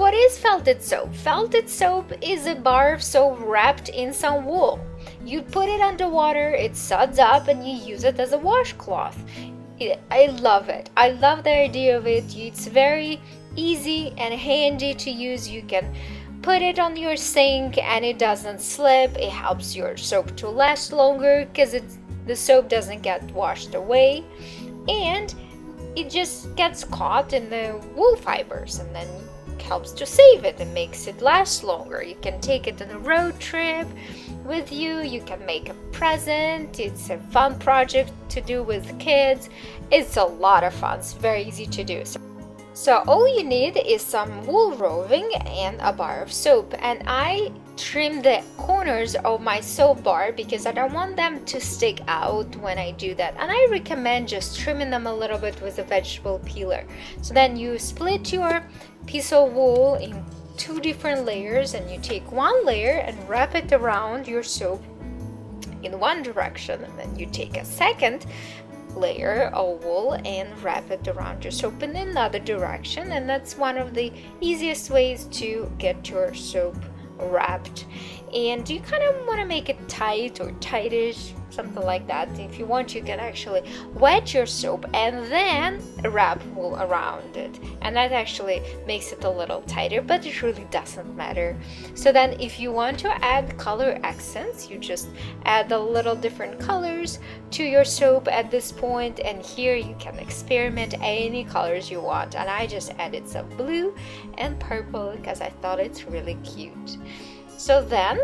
what is felted soap? Felted soap is a bar of soap wrapped in some wool. You put it underwater, it suds up, and you use it as a washcloth. I love it. I love the idea of it. It's very easy and handy to use. You can put it on your sink and it doesn't slip. It helps your soap to last longer because the soap doesn't get washed away, and it just gets caught in the wool fibers, and then helps to save it and makes it last longer. You can take it on a road trip with you. You can make a present. It's a fun project to do with kids. It's a lot of fun. It's very easy to do. So all you need is some wool roving and a bar of soap, and I trim the corners of my soap bar because I don't want them to stick out when I do that, and I recommend just trimming them a little bit with a vegetable peeler. So then you split your piece of wool in 2 different layers, and you take one layer and wrap it around your soap in one direction, and then you take a second layer of wool and wrap it around your soap in another direction, and that's one of the easiest ways to get your soap wrapped. And you kind of want to make it tight or tightish, something like that. If you want, you can actually wet your soap and then wrap wool around it, and that actually makes it a little tighter, but it really doesn't matter. So then if you want to add color accents, you just add a little different colors to your soap at this point, and here you can experiment any colors you want, and I just added some blue and purple because I thought it's really cute. So then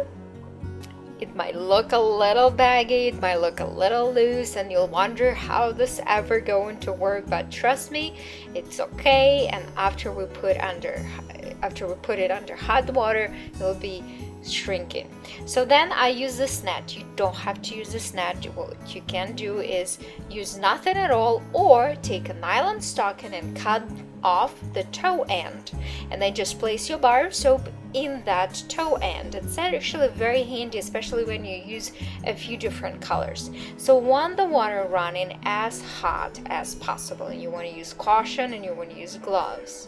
it might look a little baggy, it might look a little loose, and you'll wonder how this ever going to work, but trust me, it's okay. And after we put it under hot water, it'll be shrinking. So then I use this net. You don't have to use this net. What you can do is use nothing at all, or take a nylon stocking and cut off the toe end, and then just place your bar of soap in that toe end. It's actually very handy, especially when you use a few different colors. So want the water running as hot as possible, and you want to use caution, and you want to use gloves.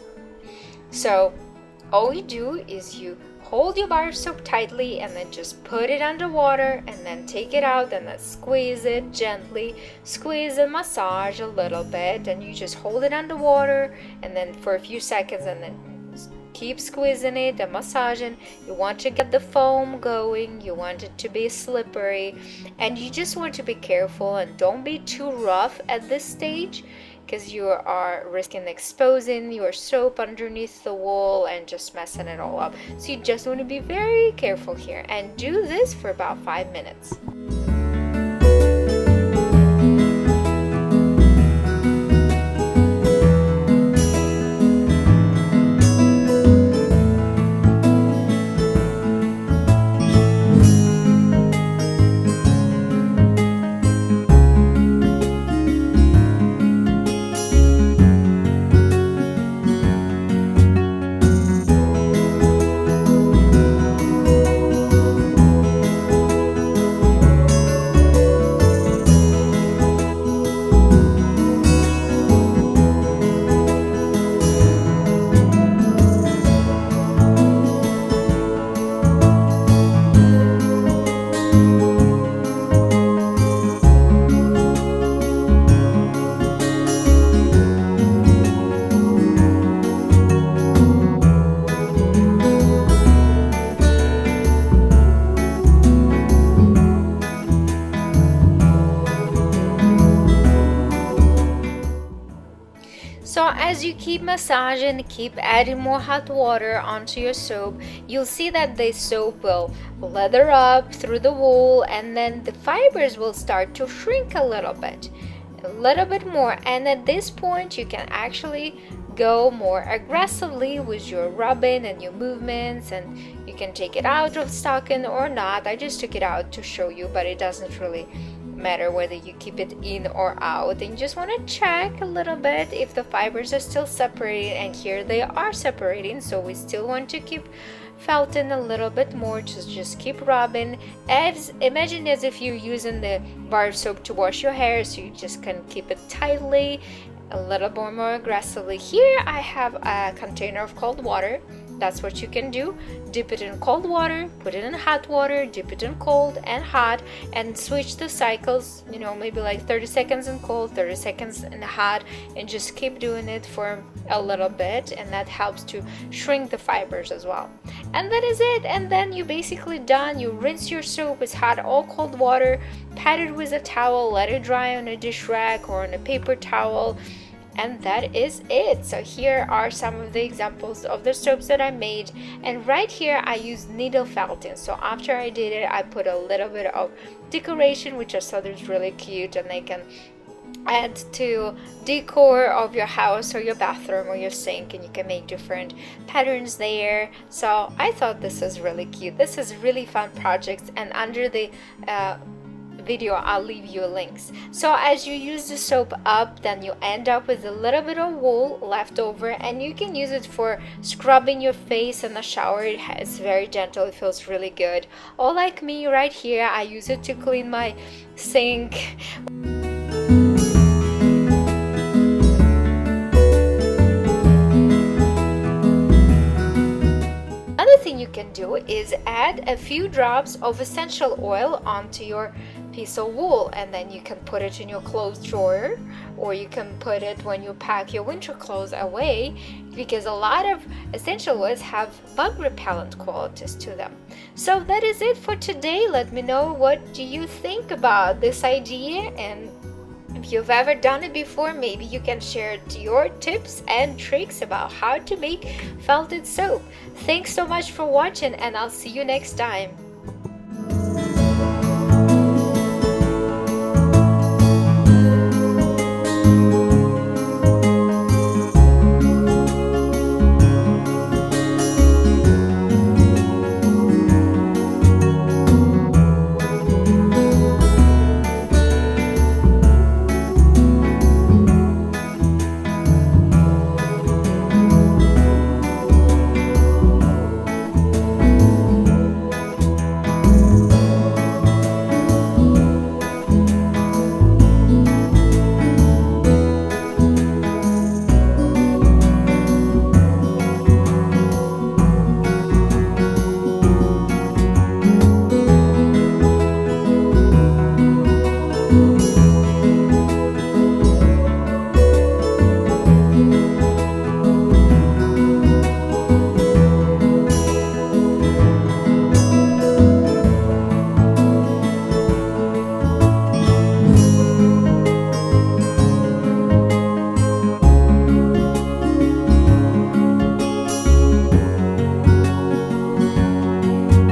So all you do is you hold your bar of soap tightly and then just put it underwater, and then take it out and then squeeze it gently. Squeeze and massage a little bit, and you just hold it underwater and then for a few seconds, and then keep squeezing it and massaging. You want to get the foam going, you want it to be slippery, and you just want to be careful and don't be too rough at this stage, because you are risking exposing your soap underneath the wool and just messing it all up. So you just want to be very careful here, and do this for about 5 minutes. So as you keep massaging, keep adding more hot water onto your soap, you'll see that the soap will lather up through the wool, and then the fibers will start to shrink a little bit more. And at this point, you can actually go more aggressively with your rubbing and your movements, and you can take it out of stocking or not. I just took it out to show you, but it doesn't really matter whether you keep it in or out. And you just want to check a little bit if the fibers are still separating, and here they are separating, so we still want to keep felting a little bit more. Just keep rubbing. Imagine as if you're using the bar of soap to wash your hair, so you just can keep it tightly, a little more aggressively. Here I have a container of cold water That's what you can do. Dip it in cold water, put it in hot water, dip it in cold and hot, and switch the cycles, maybe like 30 seconds in cold, 30 seconds in hot, and just keep doing it for a little bit, and that helps to shrink the fibers as well. And that is it. And then you're basically done. You rinse your soap with hot or cold water, pat it with a towel, let it dry on a dish rack or on a paper towel, and that is it. So here are some of the examples of the soaps that I made, and right here I use needle felting. So after I did it, I put a little bit of decoration, which I thought is really cute, and they can add to decor of your house or your bathroom or your sink, and you can make different patterns there. So I thought this is really cute. This is really fun project, and under the video I'll leave you links. So as you use the soap up, then you end up with a little bit of wool left over, and you can use it for scrubbing your face in the shower. It's very gentle, it feels really good. Or like me right here, I use it to clean my sink. You can do is add a few drops of essential oil onto your piece of wool, and then you can put it in your clothes drawer, or you can put it when you pack your winter clothes away, because a lot of essential oils have bug repellent qualities to them. So that is it for today. Let me know what do you think about this idea, and if you've ever done it before, maybe you can share your tips and tricks about how to make felted soap. Thanks so much for watching, and I'll see you next time.